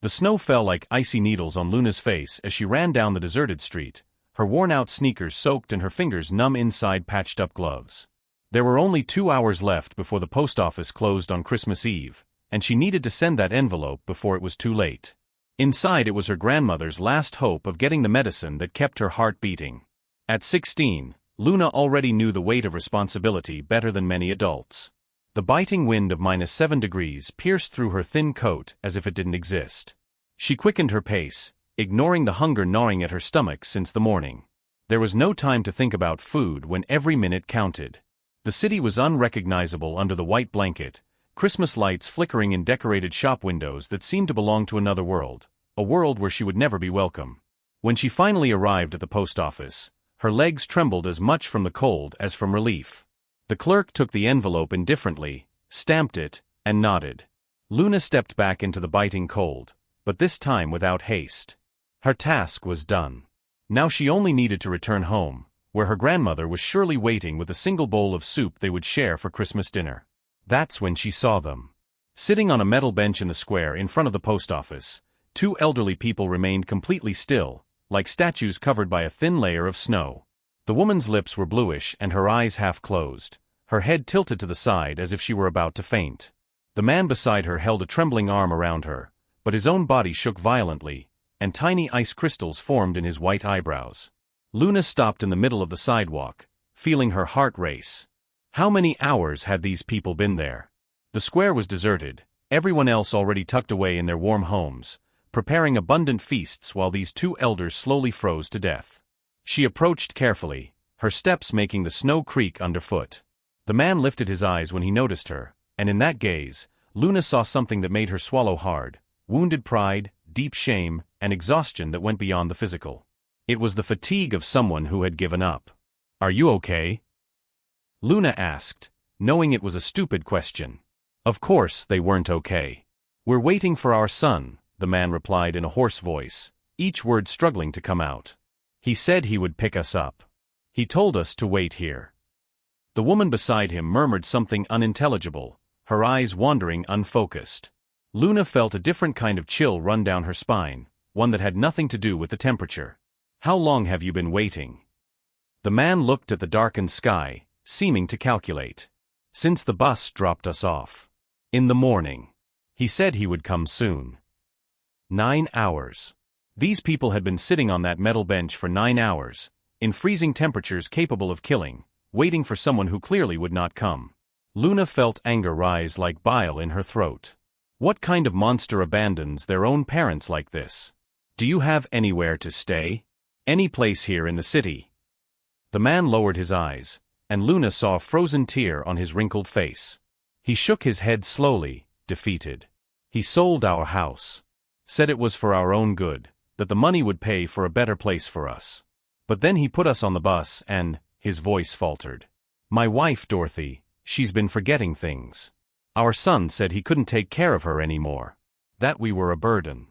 The snow fell like icy needles on Luna's face as she ran down the deserted street, her worn-out sneakers soaked and her fingers numb inside patched-up gloves. There were only 2 hours left before the post office closed on Christmas Eve, and she needed to send that envelope before it was too late. Inside it was her grandmother's last hope of getting the medicine that kept her heart beating. At 16, Luna already knew the weight of responsibility better than many adults. The biting wind of -7 degrees pierced through her thin coat as if it didn't exist. She quickened her pace, ignoring the hunger gnawing at her stomach since the morning. There was no time to think about food when every minute counted. The city was unrecognizable under the white blanket, Christmas lights flickering in decorated shop windows that seemed to belong to another world, a world where she would never be welcome. When she finally arrived at the post office, her legs trembled as much from the cold as from relief. The clerk took the envelope indifferently, stamped it, and nodded. Luna stepped back into the biting cold, but this time without haste. Her task was done. Now she only needed to return home, where her grandmother was surely waiting with a single bowl of soup they would share for Christmas dinner. That's when she saw them. Sitting on a metal bench in the square in front of the post office, 2 elderly people remained completely still, like statues covered by a thin layer of snow. The woman's lips were bluish and her eyes half closed, her head tilted to the side as if she were about to faint. The man beside her held a trembling arm around her, but his own body shook violently, and tiny ice crystals formed in his white eyebrows. Luna stopped in the middle of the sidewalk, feeling her heart race. How many hours had these people been there? The square was deserted, everyone else already tucked away in their warm homes, preparing abundant feasts while these 2 elders slowly froze to death. She approached carefully, her steps making the snow creak underfoot. The man lifted his eyes when he noticed her, and in that gaze, Luna saw something that made her swallow hard: wounded pride, deep shame, and exhaustion that went beyond the physical. It was the fatigue of someone who had given up. "Are you okay?" Luna asked, knowing it was a stupid question. Of course they weren't okay. "We're waiting for our son," the man replied in a hoarse voice, each word struggling to come out. "He said he would pick us up. He told us to wait here." The woman beside him murmured something unintelligible, her eyes wandering unfocused. Luna felt a different kind of chill run down her spine, one that had nothing to do with the temperature. "How long have you been waiting?" The man looked at the darkened sky, seeming to calculate. "Since the bus dropped us off. In the morning. He said he would come soon." 9 hours. These people had been sitting on that metal bench for 9 hours, in freezing temperatures capable of killing, waiting for someone who clearly would not come. Luna felt anger rise like bile in her throat. What kind of monster abandons their own parents like this? "Do you have anywhere to stay? Any place here in the city?" The man lowered his eyes, and Luna saw a frozen tear on his wrinkled face. He shook his head slowly, defeated. "He sold our house. Said it was for our own good, that the money would pay for a better place for us. But then he put us on the bus and," his voice faltered. "My wife Dorothy, she's been forgetting things. Our son said he couldn't take care of her anymore. That we were a burden."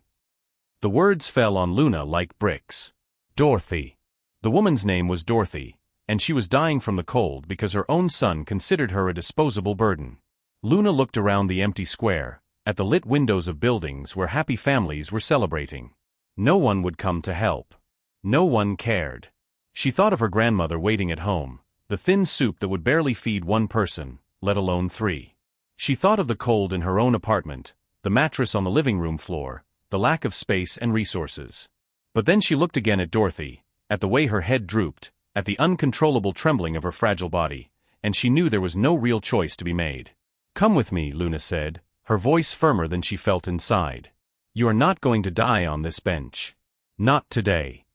The words fell on Luna like bricks. Dorothy. The woman's name was Dorothy, and she was dying from the cold because her own son considered her a disposable burden. Luna looked around the empty square, at the lit windows of buildings where happy families were celebrating. No one would come to help. No one cared. She thought of her grandmother waiting at home, the thin soup that would barely feed 1 person, let alone 3. She thought of the cold in her own apartment, the mattress on the living room floor, the lack of space and resources. But then she looked again at Dorothy, at the way her head drooped, at the uncontrollable trembling of her fragile body, and she knew there was no real choice to be made. "Come with me," Luna said, her voice firmer than she felt inside. "You are not going to die on this bench. Not today."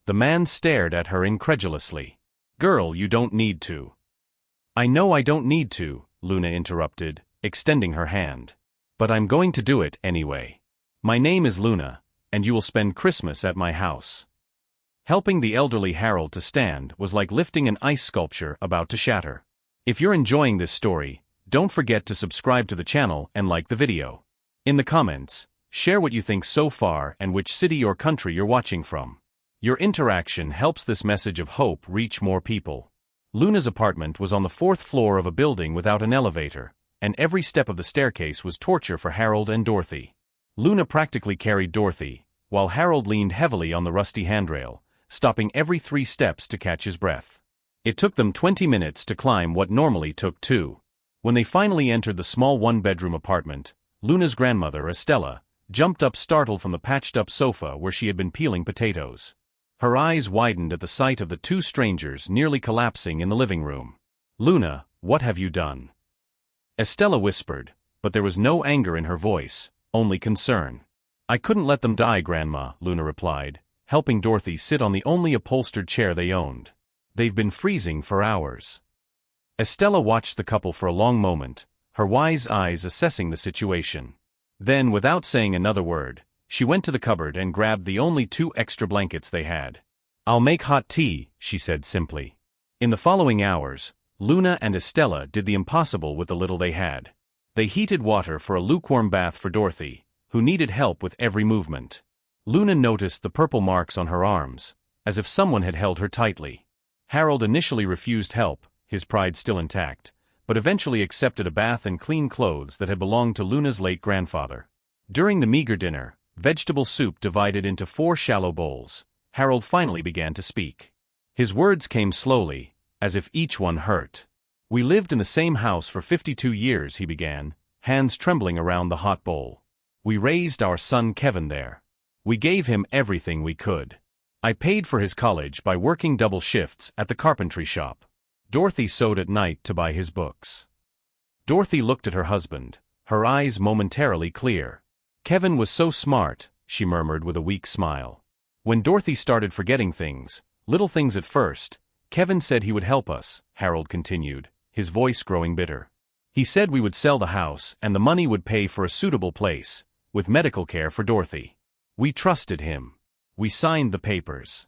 The man stared at her incredulously. "Girl, you don't need to." "I know I don't need to," Luna interrupted, extending her hand. "But I'm going to do it anyway. My name is Luna, and you will spend Christmas at my house." Helping the elderly Harold to stand was like lifting an ice sculpture about to shatter. If you're enjoying this story, don't forget to subscribe to the channel and like the video. In the comments, share what you think so far and which city or country you're watching from. Your interaction helps this message of hope reach more people. Luna's apartment was on the 4th floor of a building without an elevator, and every step of the staircase was torture for Harold and Dorothy. Luna practically carried Dorothy, while Harold leaned heavily on the rusty handrail, stopping every 3 steps to catch his breath. It took them 20 minutes to climb what normally took 2. When they finally entered the small one-bedroom apartment, Luna's grandmother, Estella, jumped up startled from the patched-up sofa where she had been peeling potatoes. Her eyes widened at the sight of the 2 strangers nearly collapsing in the living room. "Luna, what have you done?" Estella whispered, but there was no anger in her voice, only concern. "I couldn't let them die, Grandma," Luna replied, helping Dorothy sit on the only upholstered chair they owned. "They've been freezing for hours." Estella watched the couple for a long moment, her wise eyes assessing the situation. Then, without saying another word, she went to the cupboard and grabbed the only 2 extra blankets they had. "I'll make hot tea," she said simply. In the following hours, Luna and Estella did the impossible with the little they had. They heated water for a lukewarm bath for Dorothy, who needed help with every movement. Luna noticed the purple marks on her arms, as if someone had held her tightly. Harold initially refused help, his pride still intact, but eventually accepted a bath and clean clothes that had belonged to Luna's late grandfather. During the meager dinner, vegetable soup divided into 4 shallow bowls, Harold finally began to speak. His words came slowly, as if each one hurt. "We lived in the same house for 52 years, he began, hands trembling around the hot bowl. "We raised our son Kevin there. We gave him everything we could. I paid for his college by working double shifts at the carpentry shop. Dorothy sewed at night to buy his books." Dorothy looked at her husband, her eyes momentarily clear. "Kevin was so smart," she murmured with a weak smile. When Dorothy started forgetting things, little things at first, "Kevin said he would help us," Harold continued, his voice growing bitter. "He said we would sell the house and the money would pay for a suitable place, with medical care for Dorothy. We trusted him. We signed the papers."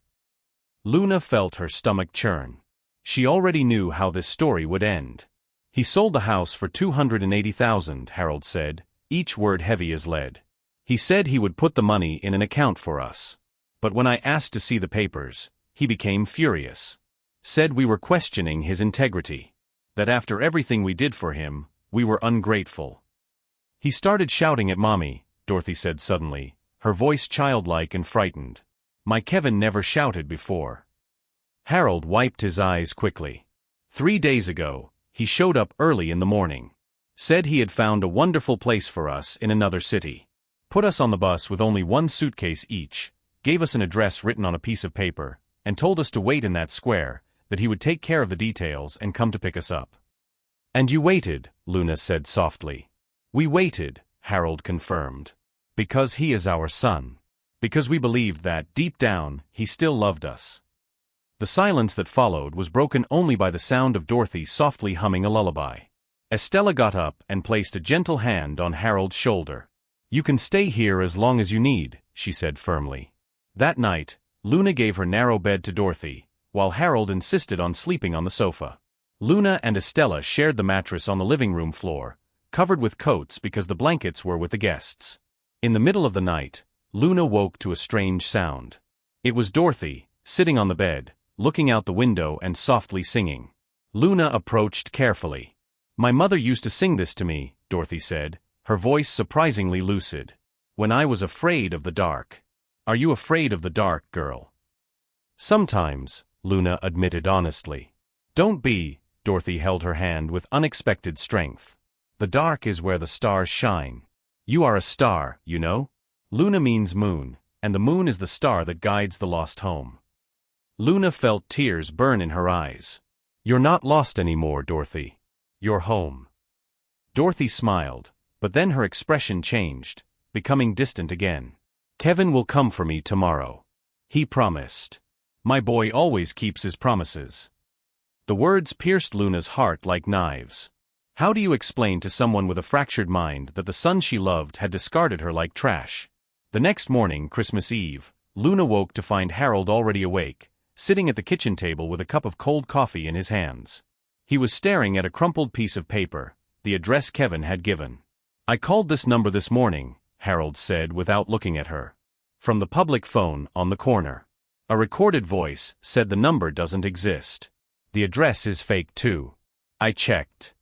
Luna felt her stomach churn. She already knew how this story would end. "He sold the house for $280,000, Harold said, each word heavy as lead. "He said he would put the money in an account for us. But when I asked to see the papers, he became furious. Said we were questioning his integrity. That after everything we did for him, we were ungrateful. He started shouting at Mommy," Dorothy said suddenly, her voice childlike and frightened. "My Kevin never shouted before." Harold wiped his eyes quickly. 3 days ago, he showed up early in the morning. Said he had found a wonderful place for us in another city. Put us on the bus with only 1 suitcase each, gave us an address written on a piece of paper, and told us to wait in that square, that he would take care of the details and come to pick us up." "And you waited," Luna said softly. "We waited," Harold confirmed. "Because he is our son. Because we believed that, deep down, he still loved us." The silence that followed was broken only by the sound of Dorothy softly humming a lullaby. Estella got up and placed a gentle hand on Harold's shoulder. "You can stay here as long as you need," she said firmly. That night, Luna gave her narrow bed to Dorothy, while Harold insisted on sleeping on the sofa. Luna and Estella shared the mattress on the living room floor, covered with coats because the blankets were with the guests. In the middle of the night, Luna woke to a strange sound. It was Dorothy, sitting on the bed, looking out the window and softly singing. Luna approached carefully. "My mother used to sing this to me," Dorothy said, her voice surprisingly lucid. "When I was afraid of the dark." "Are you afraid of the dark, girl?" "Sometimes," Luna admitted honestly. "Don't be," Dorothy held her hand with unexpected strength. "The dark is where the stars shine. You are a star, you know? Luna means moon, and the moon is the star that guides the lost home." Luna felt tears burn in her eyes. "You're not lost anymore, Dorothy. You're home." Dorothy smiled, but then her expression changed, becoming distant again. "Kevin will come for me tomorrow. He promised. My boy always keeps his promises." The words pierced Luna's heart like knives. How do you explain to someone with a fractured mind that the son she loved had discarded her like trash? The next morning, Christmas Eve, Luna woke to find Harold already awake, sitting at the kitchen table with a cup of cold coffee in his hands. He was staring at a crumpled piece of paper, the address Kevin had given. "I called this number this morning," Harold said without looking at her. "From the public phone on the corner. A recorded voice said the number doesn't exist. The address is fake too. I checked."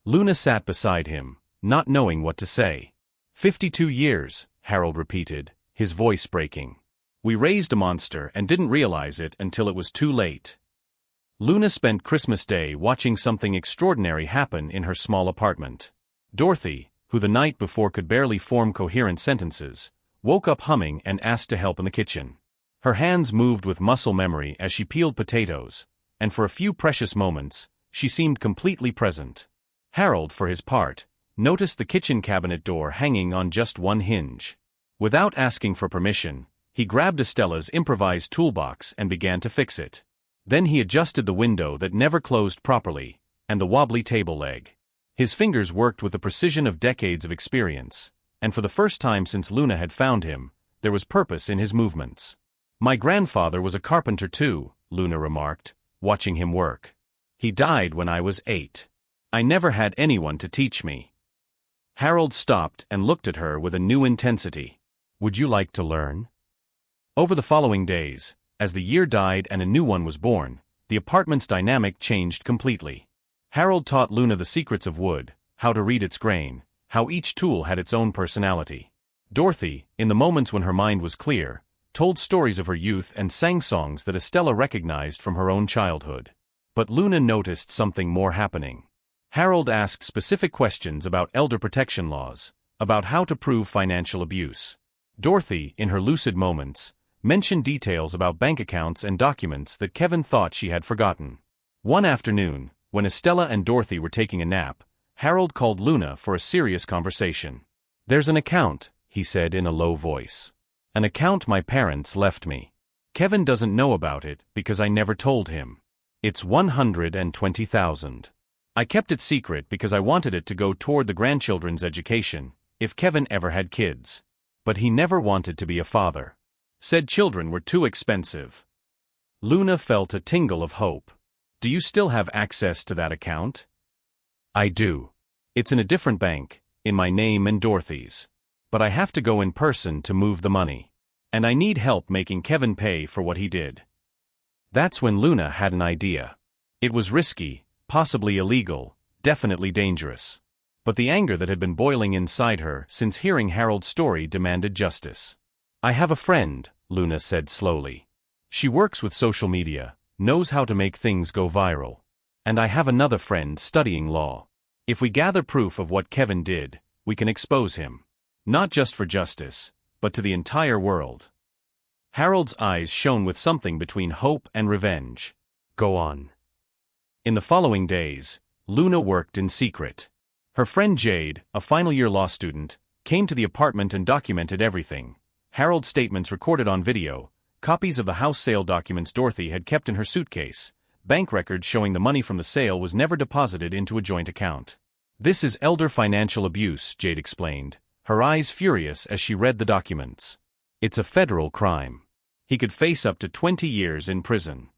Luna sat beside him, not knowing what to say. "52 years, Harold repeated, his voice breaking. "We raised a monster and didn't realize it until it was too late." Luna spent Christmas Day watching something extraordinary happen in her small apartment. Dorothy, who the night before could barely form coherent sentences, woke up humming and asked to help in the kitchen. Her hands moved with muscle memory as she peeled potatoes, and for a few precious moments, she seemed completely present. Harold, for his part, noticed the kitchen cabinet door hanging on just one hinge. Without asking for permission, he grabbed Estella's improvised toolbox and began to fix it. Then he adjusted the window that never closed properly, and the wobbly table leg. His fingers worked with the precision of decades of experience, and for the first time since Luna had found him, there was purpose in his movements. "My grandfather was a carpenter too," Luna remarked, watching him work. "He died when I was 8. I never had anyone to teach me." Harold stopped and looked at her with a new intensity. "Would you like to learn?" Over the following days, as the year died and a new one was born, the apartment's dynamic changed completely. Harold taught Luna the secrets of wood, how to read its grain, how each tool had its own personality. Dorothy, in the moments when her mind was clear, told stories of her youth and sang songs that Estella recognized from her own childhood. But Luna noticed something more happening. Harold asked specific questions about elder protection laws, about how to prove financial abuse. Dorothy, in her lucid moments, mentioned details about bank accounts and documents that Kevin thought she had forgotten. One afternoon, when Estella and Dorothy were taking a nap, Harold called Luna for a serious conversation. "There's an account," he said in a low voice. "An account my parents left me. Kevin doesn't know about it because I never told him. It's $120,000. I kept it secret because I wanted it to go toward the grandchildren's education, if Kevin ever had kids. But he never wanted to be a father. Said children were too expensive." Luna felt a tingle of hope. "Do you still have access to that account?" "I do. It's in a different bank, in my name and Dorothy's. But I have to go in person to move the money. And I need help making Kevin pay for what he did." That's when Luna had an idea. It was risky, possibly illegal, definitely dangerous. But the anger that had been boiling inside her since hearing Harold's story demanded justice. "I have a friend," Luna said slowly. "She works with social media, knows how to make things go viral. And I have another friend studying law. If we gather proof of what Kevin did, we can expose him. Not just for justice, but to the entire world." Harold's eyes shone with something between hope and revenge. "Go on." In the following days, Luna worked in secret. Her friend Jade, a final-year law student, came to the apartment and documented everything. Harold's statements recorded on video, copies of the house sale documents Dorothy had kept in her suitcase, bank records showing the money from the sale was never deposited into a joint account. "This is elder financial abuse," Jade explained, her eyes furious as she read the documents. "It's a federal crime. He could face up to 20 years in prison."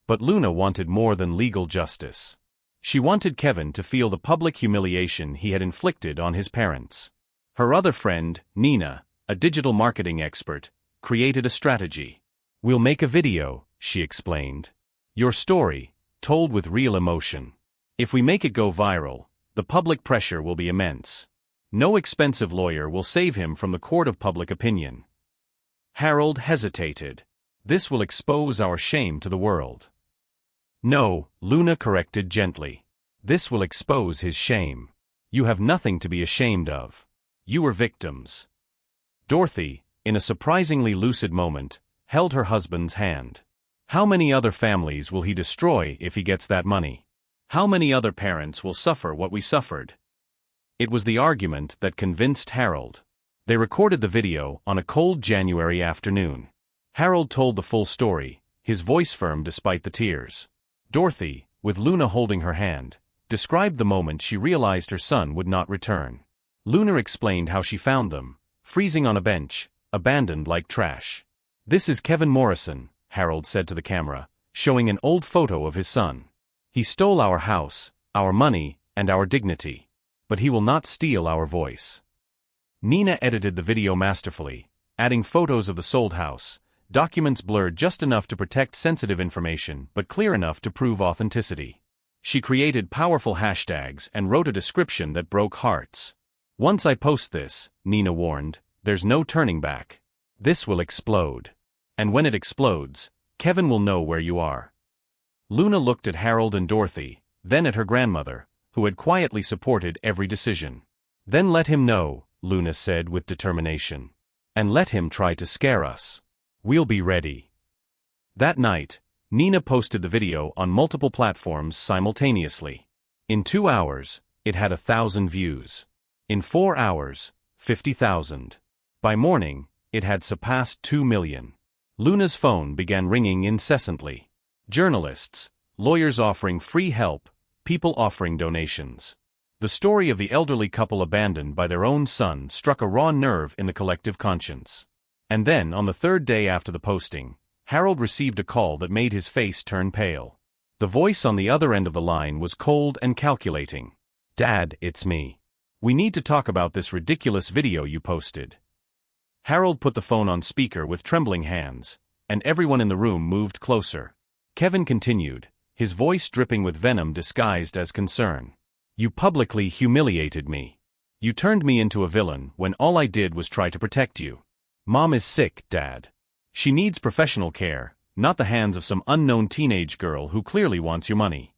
But Luna wanted more than legal justice. She wanted Kevin to feel the public humiliation he had inflicted on his parents. Her other friend, Nina, a digital marketing expert, created a strategy. "We'll make a video," she explained. "Your story, told with real emotion. If we make it go viral, the public pressure will be immense. No expensive lawyer will save him from the court of public opinion." Harold hesitated. "This will expose our shame to the world." "No," Luna corrected gently. "This will expose his shame. You have nothing to be ashamed of. You were victims." Dorothy, in a surprisingly lucid moment, held her husband's hand. "How many other families will he destroy if he gets that money? How many other parents will suffer what we suffered?" It was the argument that convinced Harold. They recorded the video on a cold January afternoon. Harold told the full story, his voice firm despite the tears. Dorothy, with Luna holding her hand, described the moment she realized her son would not return. Luna explained how she found them, freezing on a bench, abandoned like trash. "This is Kevin Morrison," Harold said to the camera, showing an old photo of his son. "He stole our house, our money, and our dignity. But he will not steal our voice." Nina edited the video masterfully, adding photos of the sold house, documents blurred just enough to protect sensitive information but clear enough to prove authenticity. She created powerful hashtags and wrote a description that broke hearts. Once I post this, Nina warned, there's no turning back. This will explode. And when it explodes, Kevin will know where you are. Luna looked at Harold and Dorothy, then at her grandmother, who had quietly supported every decision. Then let him know, Luna said with determination. And let him try to scare us. We'll be ready. That night, Nina posted the video on multiple platforms simultaneously. In 2 hours, it had 1,000 views. In 4 hours, 50,000. By morning, it had surpassed 2 million. Luna's phone began ringing incessantly. Journalists, lawyers offering free help, people offering donations. The story of the elderly couple abandoned by their own son struck a raw nerve in the collective conscience. And then, on the third day after the posting, Harold received a call that made his face turn pale. The voice on the other end of the line was cold and calculating. "Dad, it's me. We need to talk about this ridiculous video you posted." Harold put the phone on speaker with trembling hands, and everyone in the room moved closer. Kevin continued, his voice dripping with venom disguised as concern. "You publicly humiliated me. You turned me into a villain when all I did was try to protect you. Mom is sick, Dad. She needs professional care, not the hands of some unknown teenage girl who clearly wants your money."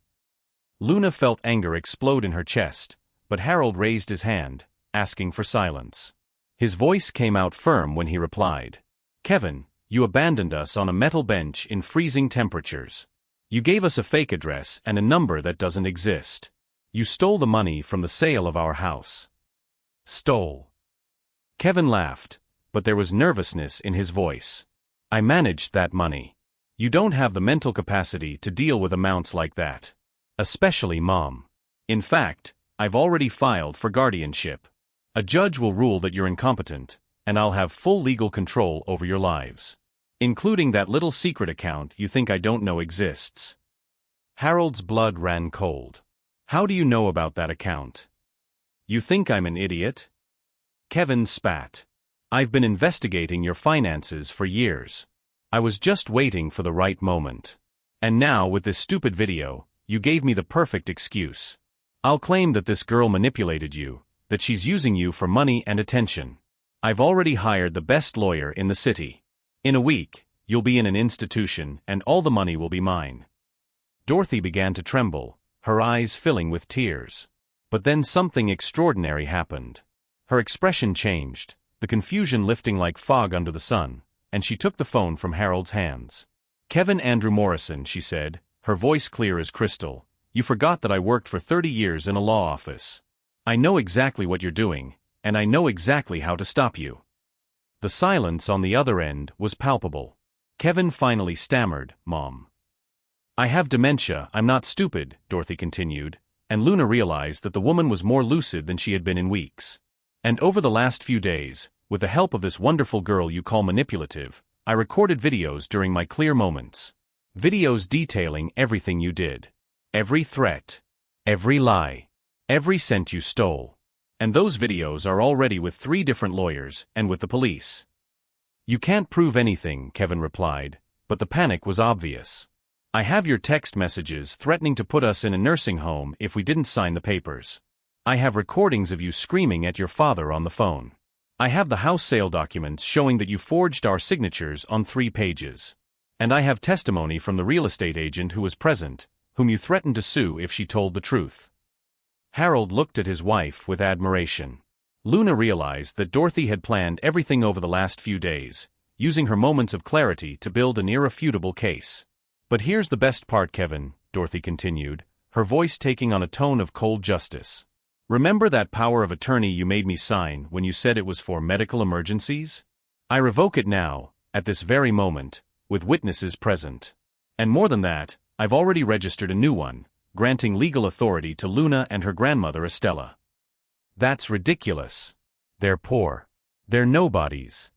Luna felt anger explode in her chest, but Harold raised his hand, asking for silence. His voice came out firm when he replied. "Kevin, you abandoned us on a metal bench in freezing temperatures. You gave us a fake address and a number that doesn't exist. You stole the money from the sale of our house." "Stole." Kevin laughed, but there was nervousness in his voice. "I managed that money. You don't have the mental capacity to deal with amounts like that. Especially Mom. In fact, I've already filed for guardianship. A judge will rule that you're incompetent, and I'll have full legal control over your lives. Including that little secret account you think I don't know exists." Harold's blood ran cold. "How do you know about that account? You think I'm an idiot?" Kevin spat. "I've been investigating your finances for years. I was just waiting for the right moment. And now, with this stupid video, you gave me the perfect excuse. I'll claim that this girl manipulated you, that she's using you for money and attention. I've already hired the best lawyer in the city. In a week, you'll be in an institution and all the money will be mine." Dorothy began to tremble, her eyes filling with tears. But then something extraordinary happened. Her expression changed, the confusion lifting like fog under the sun, and she took the phone from Harold's hands. "Kevin Andrew Morrison," she said, her voice clear as crystal, "you forgot that I worked for 30 years in a law office. I know exactly what you're doing, and I know exactly how to stop you." The silence on the other end was palpable. Kevin finally stammered, "Mom." "I have dementia, I'm not stupid," Dorothy continued, and Luna realized that the woman was more lucid than she had been in weeks. "And over the last few days, with the help of this wonderful girl you call manipulative, I recorded videos during my clear moments. Videos detailing everything you did. Every threat. Every lie. Every cent you stole. And those videos are already with 3 different lawyers and with the police." "You can't prove anything," Kevin replied, but the panic was obvious. "I have your text messages threatening to put us in a nursing home if we didn't sign the papers. I have recordings of you screaming at your father on the phone. I have the house sale documents showing that you forged our signatures on 3 pages. And I have testimony from the real estate agent who was present, whom you threatened to sue if she told the truth." Harold looked at his wife with admiration. Luna realized that Dorothy had planned everything over the last few days, using her moments of clarity to build an irrefutable case. "But here's the best part, Kevin," Dorothy continued, her voice taking on a tone of cold justice. "Remember that power of attorney you made me sign when you said it was for medical emergencies? I revoke it now, at this very moment, with witnesses present. And more than that, I've already registered a new one, granting legal authority to Luna and her grandmother Estella." "That's ridiculous. They're poor. They're nobodies."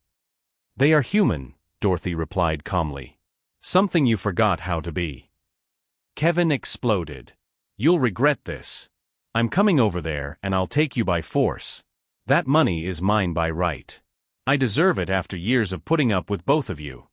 "They are human," Dorothy replied calmly. "Something you forgot how to be." Kevin exploded. "You'll regret this. I'm coming over there and I'll take you by force. That money is mine by right. I deserve it after years of putting up with both of you."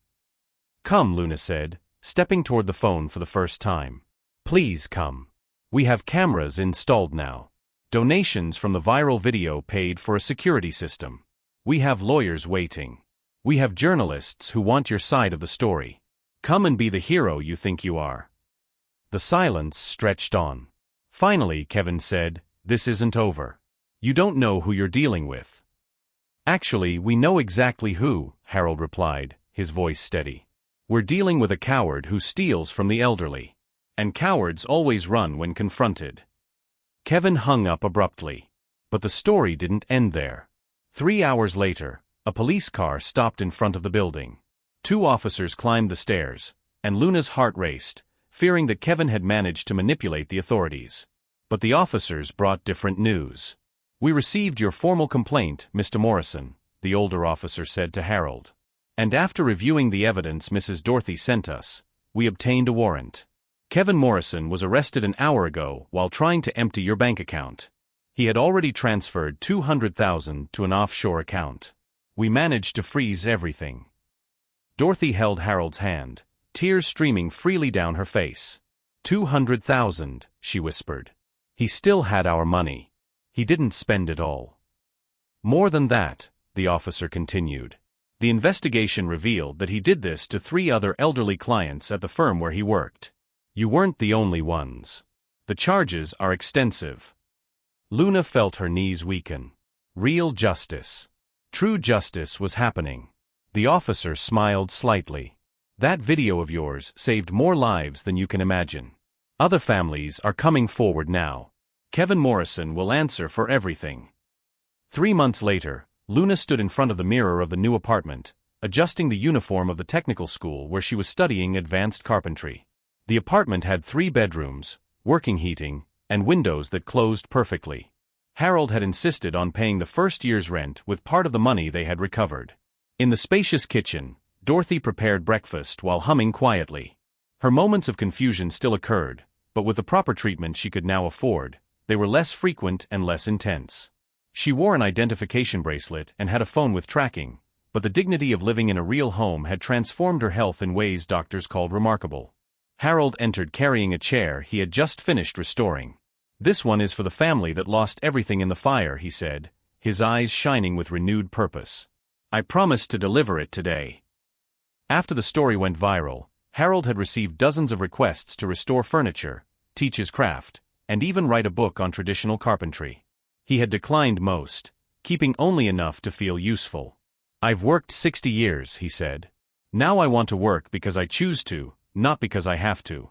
"Come," Luna said, stepping toward the phone for the first time. "Please come. We have cameras installed now. Donations from the viral video paid for a security system. We have lawyers waiting. We have journalists who want your side of the story. Come and be the hero you think you are." The silence stretched on. Finally, Kevin said, "This isn't over. You don't know who you're dealing with." "Actually, we know exactly who," Harold replied, his voice steady. "We're dealing with a coward who steals from the elderly. And cowards always run when confronted." Kevin hung up abruptly. But the story didn't end there. 3 hours later, a police car stopped in front of the building. 2 officers climbed the stairs, and Luna's heart raced, fearing that Kevin had managed to manipulate the authorities. But the officers brought different news. "We received your formal complaint, Mr. Morrison," the older officer said to Harold. "And after reviewing the evidence Mrs. Dorothy sent us, we obtained a warrant. Kevin Morrison was arrested an hour ago while trying to empty your bank account. He had already transferred $200,000 to an offshore account. We managed to freeze everything." Dorothy held Harold's hand, tears streaming freely down her face. "$200,000, she whispered. "He still had our money. He didn't spend it all." "More than that," the officer continued. "The investigation revealed that he did this to 3 other elderly clients at the firm where he worked. You weren't the only ones. The charges are extensive." Luna felt her knees weaken. Real justice. True justice was happening. The officer smiled slightly. "That video of yours saved more lives than you can imagine. Other families are coming forward now. Kevin Morrison will answer for everything." 3 months later, Luna stood in front of the mirror of the new apartment, adjusting the uniform of the technical school where she was studying advanced carpentry. The apartment had 3 bedrooms, working heating, and windows that closed perfectly. Harold had insisted on paying the first year's rent with part of the money they had recovered. In the spacious kitchen, Dorothy prepared breakfast while humming quietly. Her moments of confusion still occurred, but with the proper treatment she could now afford, they were less frequent and less intense. She wore an identification bracelet and had a phone with tracking, but the dignity of living in a real home had transformed her health in ways doctors called remarkable. Harold entered carrying a chair he had just finished restoring. "This one is for the family that lost everything in the fire," he said, his eyes shining with renewed purpose. "I promised to deliver it today." After the story went viral, Harold had received dozens of requests to restore furniture, teach his craft, and even write a book on traditional carpentry. He had declined most, keeping only enough to feel useful. "I've worked 60 years, he said. "Now I want to work because I choose to, not because I have to."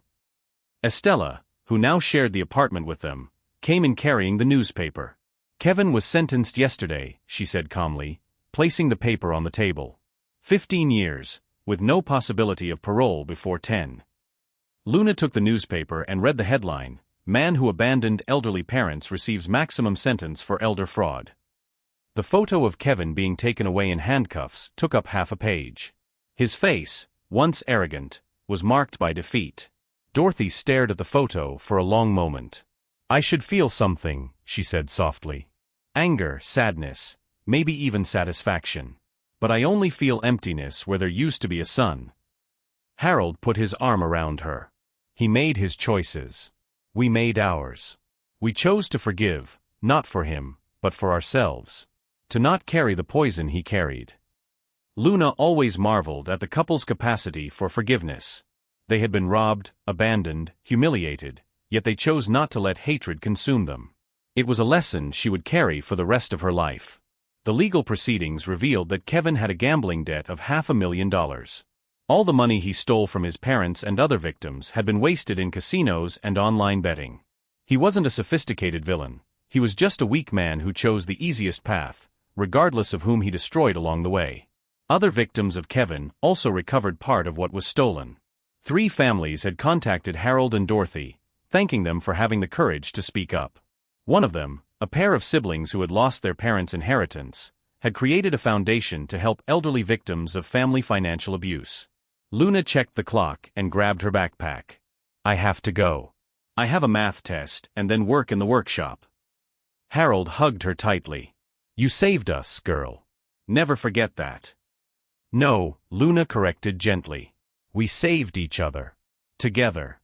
Estella, who now shared the apartment with them, came in carrying the newspaper. "Kevin was sentenced yesterday," she said calmly, placing the paper on the table. 15 years, with no possibility of parole before 10. Luna took the newspaper and read the headline, "Man who abandoned elderly parents receives maximum sentence for elder fraud." The photo of Kevin being taken away in handcuffs took up half a page. His face, once arrogant, was marked by defeat. Dorothy stared at the photo for a long moment. "I should feel something," she said softly. "Anger, sadness, maybe even satisfaction. But I only feel emptiness where there used to be a sun." Harold put his arm around her. "He made his choices. We made ours. We chose to forgive, not for him, but for ourselves. To not carry the poison he carried." Luna always marveled at the couple's capacity for forgiveness. They had been robbed, abandoned, humiliated, yet they chose not to let hatred consume them. It was a lesson she would carry for the rest of her life. The legal proceedings revealed that Kevin had a gambling debt of $500,000. All the money he stole from his parents and other victims had been wasted in casinos and online betting. He wasn't a sophisticated villain. He was just a weak man who chose the easiest path, regardless of whom he destroyed along the way. Other victims of Kevin also recovered part of what was stolen. 3 families had contacted Harold and Dorothy, thanking them for having the courage to speak up. One of them, a pair of siblings who had lost their parents' inheritance, had created a foundation to help elderly victims of family financial abuse. Luna checked the clock and grabbed her backpack. "I have to go. I have a math test and then work in the workshop." Harold hugged her tightly. "You saved us, girl. Never forget that." "No," Luna corrected gently. "We saved each other. Together."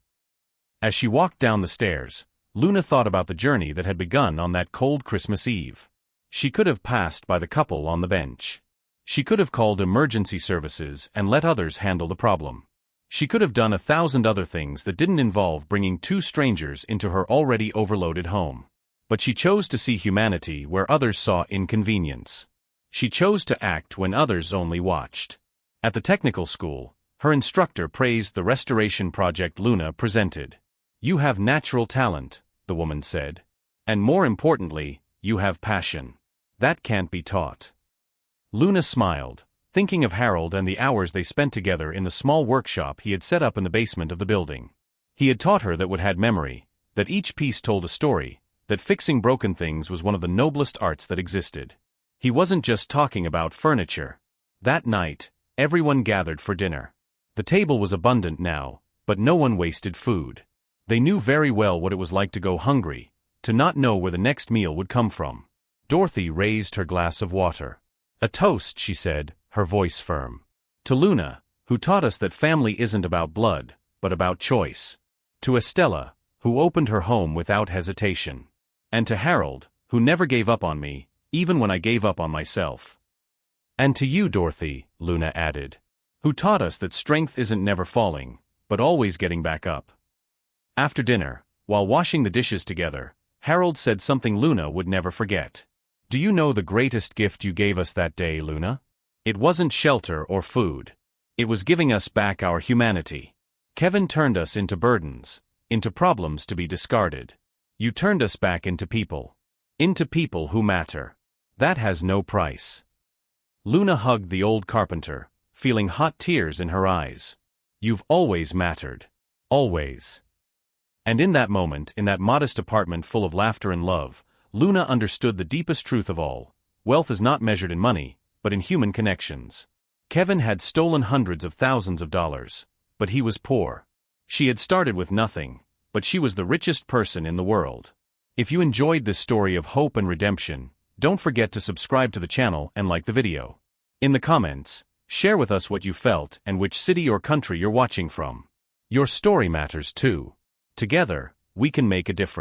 As she walked down the stairs, Luna thought about the journey that had begun on that cold Christmas Eve. She could have passed by the couple on the bench. She could have called emergency services and let others handle the problem. She could have done 1,000 other things that didn't involve bringing two strangers into her already overloaded home. But she chose to see humanity where others saw inconvenience. She chose to act when others only watched. At the technical school, her instructor praised the restoration project Luna presented. "You have natural talent," the woman said. "And more importantly, you have passion. That can't be taught." Luna smiled, thinking of Harold and the hours they spent together in the small workshop he had set up in the basement of the building. He had taught her that wood had memory, that each piece told a story, that fixing broken things was one of the noblest arts that existed. He wasn't just talking about furniture. That night, everyone gathered for dinner. The table was abundant now, but no one wasted food. They knew very well what it was like to go hungry, to not know where the next meal would come from. Dorothy raised her glass of water. "A toast," she said, her voice firm. "To Luna, who taught us that family isn't about blood, but about choice. To Estella, who opened her home without hesitation. And to Harold, who never gave up on me, even when I gave up on myself. And to you, Dorothy," Luna added, "who taught us that strength isn't never falling, but always getting back up." After dinner, while washing the dishes together, Harold said something Luna would never forget. "Do you know the greatest gift you gave us that day, Luna? It wasn't shelter or food. It was giving us back our humanity. Kevin turned us into burdens, into problems to be discarded. You turned us back into people who matter. That has no price." Luna hugged the old carpenter, feeling hot tears in her eyes. "You've always mattered. Always." And in that moment, in that modest apartment full of laughter and love, Luna understood the deepest truth of all. Wealth is not measured in money, but in human connections. Kevin had stolen hundreds of thousands of dollars, but he was poor. She had started with nothing, but she was the richest person in the world. If you enjoyed this story of hope and redemption, don't forget to subscribe to the channel and like the video. In the comments, share with us what you felt and which city or country you're watching from. Your story matters too. Together, we can make a difference.